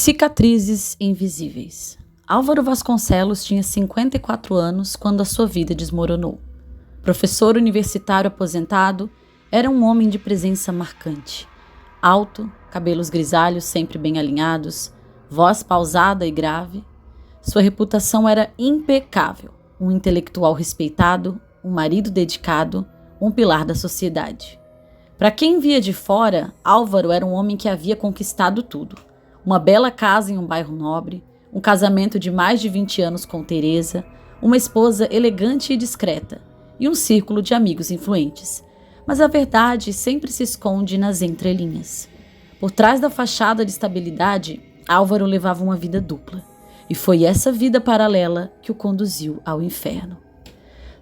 Cicatrizes invisíveis. Álvaro Vasconcelos tinha 54 anos quando a sua vida desmoronou. Professor universitário aposentado, era um homem de presença marcante. Alto, cabelos grisalhos sempre bem alinhados, voz pausada e grave. Sua reputação era impecável. Um intelectual respeitado, um marido dedicado, um pilar da sociedade. Para quem via de fora, Álvaro era um homem que havia conquistado tudo. Uma bela casa em um bairro nobre, um casamento de mais de 20 anos com Teresa, uma esposa elegante e discreta, e um círculo de amigos influentes. Mas a verdade sempre se esconde nas entrelinhas. Por trás da fachada de estabilidade, Álvaro levava uma vida dupla. E foi essa vida paralela que o conduziu ao inferno.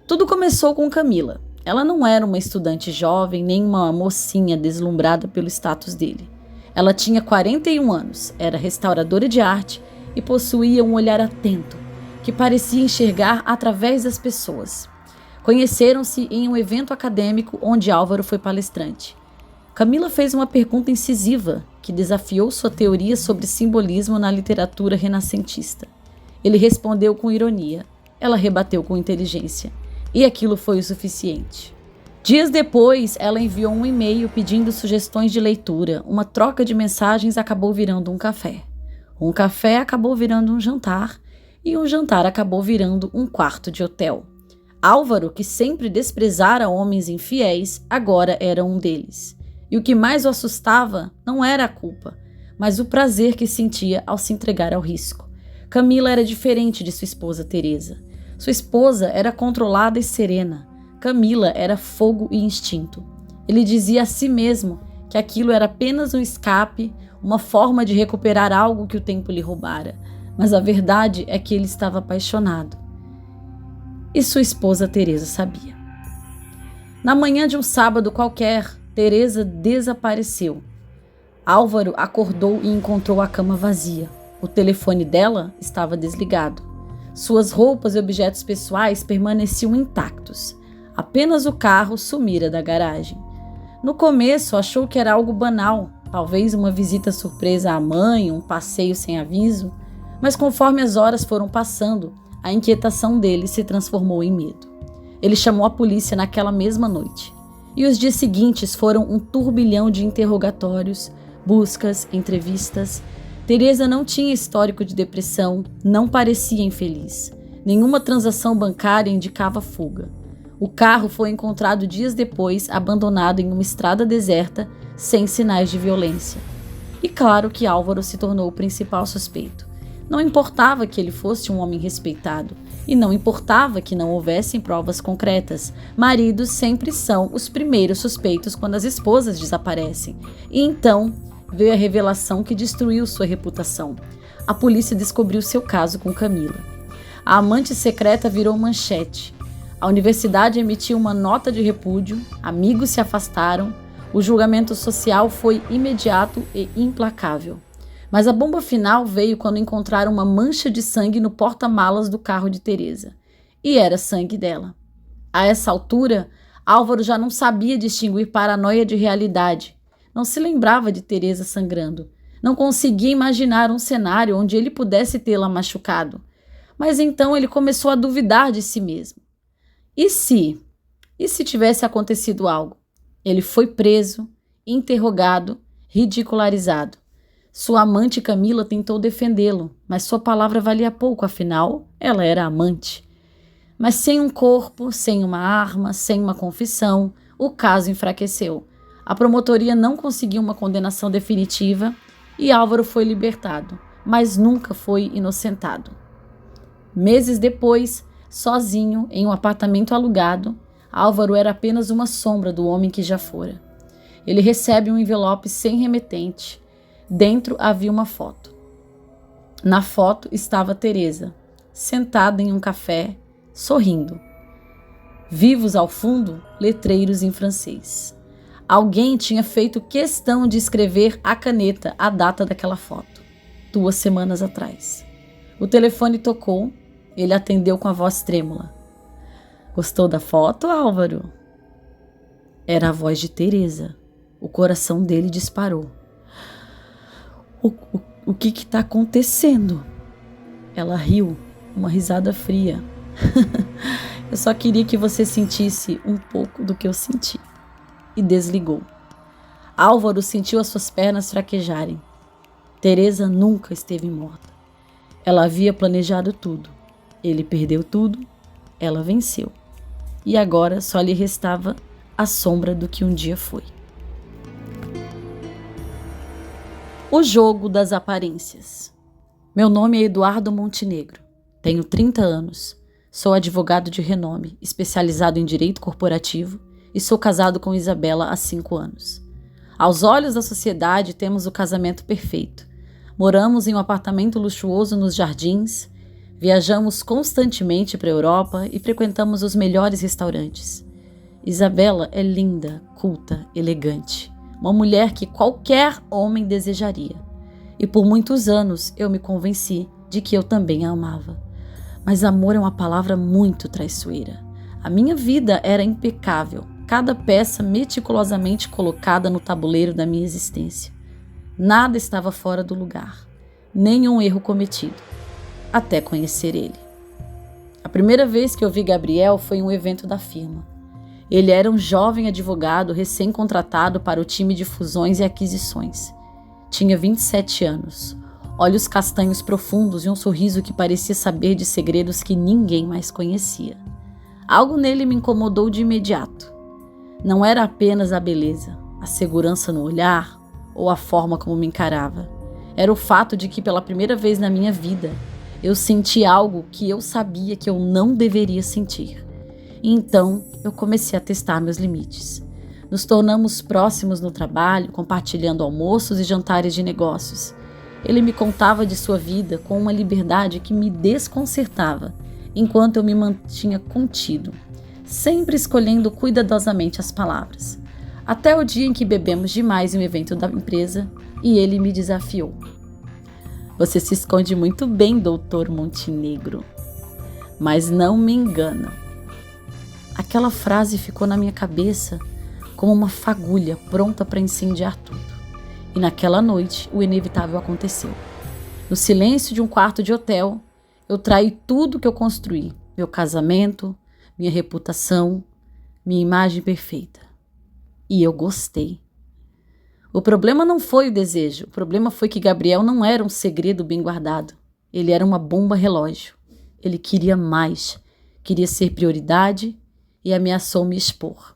Tudo começou com Camila. Ela não era uma estudante jovem, nem uma mocinha deslumbrada pelo status dele. Ela tinha 41 anos, era restauradora de arte e possuía um olhar atento, que parecia enxergar através das pessoas. Conheceram-se em um evento acadêmico onde Álvaro foi palestrante. Camila fez uma pergunta incisiva que desafiou sua teoria sobre simbolismo na literatura renascentista. Ele respondeu com ironia, ela rebateu com inteligência, e aquilo foi o suficiente. Dias depois, ela enviou um e-mail pedindo sugestões de leitura. Uma troca de mensagens acabou virando um café. Um café acabou virando um jantar, e um jantar acabou virando um quarto de hotel. Álvaro, que sempre desprezara homens infiéis, agora era um deles. E o que mais o assustava não era a culpa, mas o prazer que sentia ao se entregar ao risco. Camila era diferente de sua esposa Teresa. Sua esposa era controlada e serena. Camila era fogo e instinto. Ele dizia a si mesmo que aquilo era apenas um escape, uma forma de recuperar algo que o tempo lhe roubara. Mas a verdade é que ele estava apaixonado. E sua esposa Teresa sabia. Na manhã de um sábado qualquer, Teresa desapareceu. Álvaro acordou e encontrou a cama vazia. O telefone dela estava desligado. Suas roupas e objetos pessoais permaneciam intactos. Apenas o carro sumira da garagem. No começo, achou que era algo banal, talvez uma visita surpresa à mãe, um passeio sem aviso, mas conforme as horas foram passando, a inquietação dele se transformou em medo. Ele chamou a polícia naquela mesma noite. E os dias seguintes foram um turbilhão de interrogatórios, buscas, entrevistas. Teresa não tinha histórico de depressão, não parecia infeliz. Nenhuma transação bancária indicava fuga. O carro foi encontrado dias depois, abandonado em uma estrada deserta, sem sinais de violência. E claro que Álvaro se tornou o principal suspeito. Não importava que ele fosse um homem respeitado, e não importava que não houvessem provas concretas. Maridos sempre são os primeiros suspeitos quando as esposas desaparecem. E então veio a revelação que destruiu sua reputação. A polícia descobriu seu caso com Camila. A amante secreta virou manchete. A universidade emitiu uma nota de repúdio, amigos se afastaram, o julgamento social foi imediato e implacável. Mas a bomba final veio quando encontraram uma mancha de sangue no porta-malas do carro de Teresa. E era sangue dela. A essa altura, Álvaro já não sabia distinguir paranoia de realidade. Não se lembrava de Teresa sangrando. Não conseguia imaginar um cenário onde ele pudesse tê-la machucado. Mas então ele começou a duvidar de si mesmo. E se? E se tivesse acontecido algo? Ele foi preso, interrogado, ridicularizado. Sua amante Camila tentou defendê-lo, mas sua palavra valia pouco, afinal, ela era amante. Mas sem um corpo, sem uma arma, sem uma confissão, o caso enfraqueceu. A promotoria não conseguiu uma condenação definitiva e Álvaro foi libertado, mas nunca foi inocentado. Meses depois, sozinho, em um apartamento alugado, Álvaro era apenas uma sombra do homem que já fora. Ele recebe um envelope sem remetente. Dentro havia uma foto. Na foto estava Teresa, sentada em um café, sorrindo. Vivos ao fundo, letreiros em francês. Alguém tinha feito questão de escrever à caneta a data daquela foto, 2 semanas atrás. O telefone tocou. Ele atendeu com a voz trêmula. Gostou da foto, Álvaro? Era a voz de Teresa. O coração dele disparou. O que está acontecendo? Ela riu, uma risada fria. Eu só queria que você sentisse um pouco do que eu senti. E desligou. Álvaro sentiu as suas pernas fraquejarem. Teresa nunca esteve morta. Ela havia planejado tudo. Ele perdeu tudo, ela venceu. E agora só lhe restava a sombra do que um dia foi. O jogo das aparências. Meu nome é Eduardo Montenegro. Tenho 30 anos. Sou advogado de renome, especializado em direito corporativo, e sou casado com Isabela há 5 anos. Aos olhos da sociedade, temos o casamento perfeito. Moramos em um apartamento luxuoso nos Jardins, viajamos constantemente para a Europa e frequentamos os melhores restaurantes. Isabela é linda, culta, elegante, uma mulher que qualquer homem desejaria. E por muitos anos eu me convenci de que eu também a amava. Mas amor é uma palavra muito traiçoeira. A minha vida era impecável, cada peça meticulosamente colocada no tabuleiro da minha existência. Nada estava fora do lugar, nenhum erro cometido, até conhecer ele. A primeira vez que eu vi Gabriel foi em um evento da firma. Ele era um jovem advogado recém-contratado para o time de fusões e aquisições. Tinha 27 anos, olhos castanhos profundos e um sorriso que parecia saber de segredos que ninguém mais conhecia. Algo nele me incomodou de imediato. Não era apenas a beleza, a segurança no olhar ou a forma como me encarava. Era o fato de que pela primeira vez na minha vida eu senti algo que eu sabia que eu não deveria sentir. E então eu comecei a testar meus limites. Nos tornamos próximos no trabalho, compartilhando almoços e jantares de negócios. Ele me contava de sua vida com uma liberdade que me desconcertava, enquanto eu me mantinha contido, sempre escolhendo cuidadosamente as palavras. Até o dia em que bebemos demais em um evento da empresa e ele me desafiou. Você se esconde muito bem, doutor Montenegro, mas não me engana. Aquela frase ficou na minha cabeça como uma fagulha pronta para incendiar tudo. E naquela noite, o inevitável aconteceu. No silêncio de um quarto de hotel, eu traí tudo que eu construí. Meu casamento, minha reputação, minha imagem perfeita. E eu gostei. O problema não foi o desejo. O problema foi que Gabriel não era um segredo bem guardado. Ele era uma bomba relógio. Ele queria mais. Queria ser prioridade e ameaçou me expor.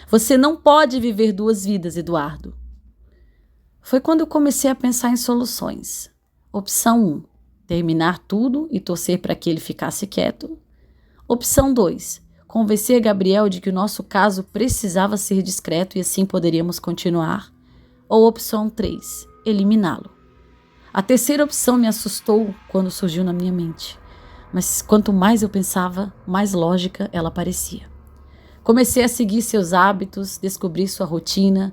Você não pode viver 2 vidas, Eduardo. Foi quando eu comecei a pensar em soluções. Opção 1, terminar tudo e torcer para que ele ficasse quieto. Opção 2, convencer Gabriel de que o nosso caso precisava ser discreto e assim poderíamos continuar. Ou opção 3, eliminá-lo. A terceira opção me assustou quando surgiu na minha mente. Mas quanto mais eu pensava, mais lógica ela parecia. Comecei a seguir seus hábitos, descobri sua rotina.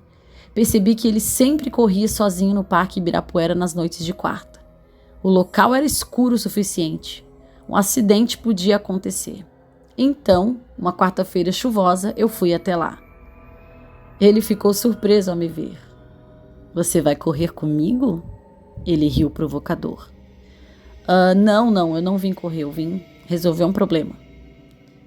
Percebi que ele sempre corria sozinho no Parque Ibirapuera nas noites de quarta. O local era escuro o suficiente. Um acidente podia acontecer. Então, uma quarta-feira chuvosa, eu fui até lá. Ele ficou surpreso ao me ver. Você vai correr comigo? Ele riu provocador. Não, eu não vim correr, eu vim resolver um problema.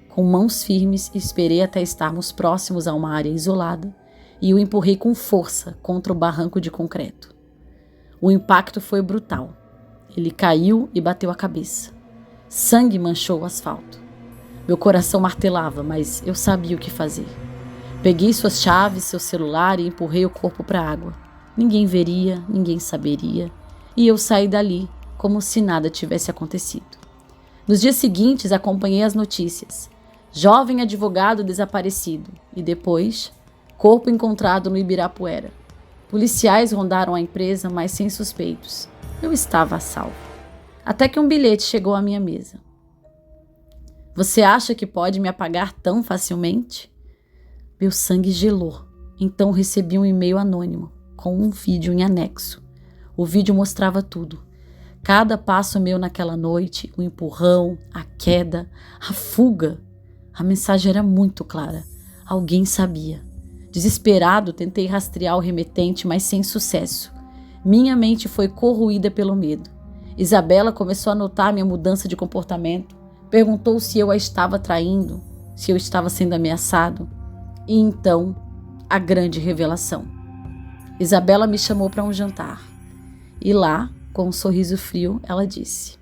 Com mãos firmes, esperei até estarmos próximos a uma área isolada e o empurrei com força contra o barranco de concreto. O impacto foi brutal. Ele caiu e bateu a cabeça. Sangue manchou o asfalto. Meu coração martelava, mas eu sabia o que fazer. Peguei suas chaves, seu celular e empurrei o corpo para a água. Ninguém veria, ninguém saberia, e eu saí dali como se nada tivesse acontecido. Nos dias seguintes, acompanhei as notícias. Jovem advogado desaparecido e depois, corpo encontrado no Ibirapuera. Policiais rondaram a empresa, mas sem suspeitos. Eu estava a salvo. Até que um bilhete chegou à minha mesa. Você acha que pode me apagar tão facilmente? Meu sangue gelou. Então recebi um e-mail anônimo, com um vídeo em anexo. O vídeo mostrava tudo. Cada passo meu naquela noite, o empurrão, a queda, a fuga. A mensagem era muito clara. Alguém sabia. Desesperado, tentei rastrear o remetente, mas sem sucesso. Minha mente foi corroída pelo medo. Isabela começou a notar minha mudança de comportamento, perguntou se eu a estava traindo, se eu estava sendo ameaçado. E então, a grande revelação. Isabela me chamou para um jantar. E lá, com um sorriso frio, ela disse: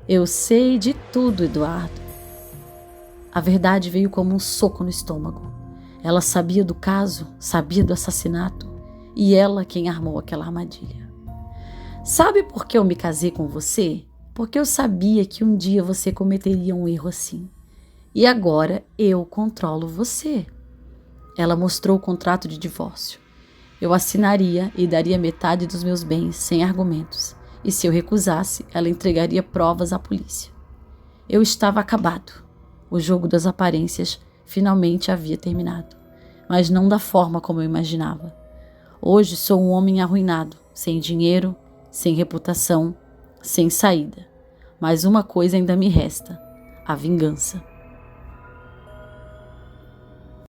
"Eu sei de tudo, Eduardo." A verdade veio como um soco no estômago. Ela sabia do caso, sabia do assassinato, e ela quem armou aquela armadilha. "Sabe por que eu me casei com você? Porque eu sabia que um dia você cometeria um erro assim. E agora eu controlo você." Ela mostrou o contrato de divórcio. Eu assinaria e daria metade dos meus bens sem argumentos. E se eu recusasse, ela entregaria provas à polícia. Eu estava acabado. O jogo das aparências finalmente havia terminado, mas não da forma como eu imaginava. Hoje sou um homem arruinado, sem dinheiro, sem reputação, sem saída. Mas uma coisa ainda me resta: a vingança.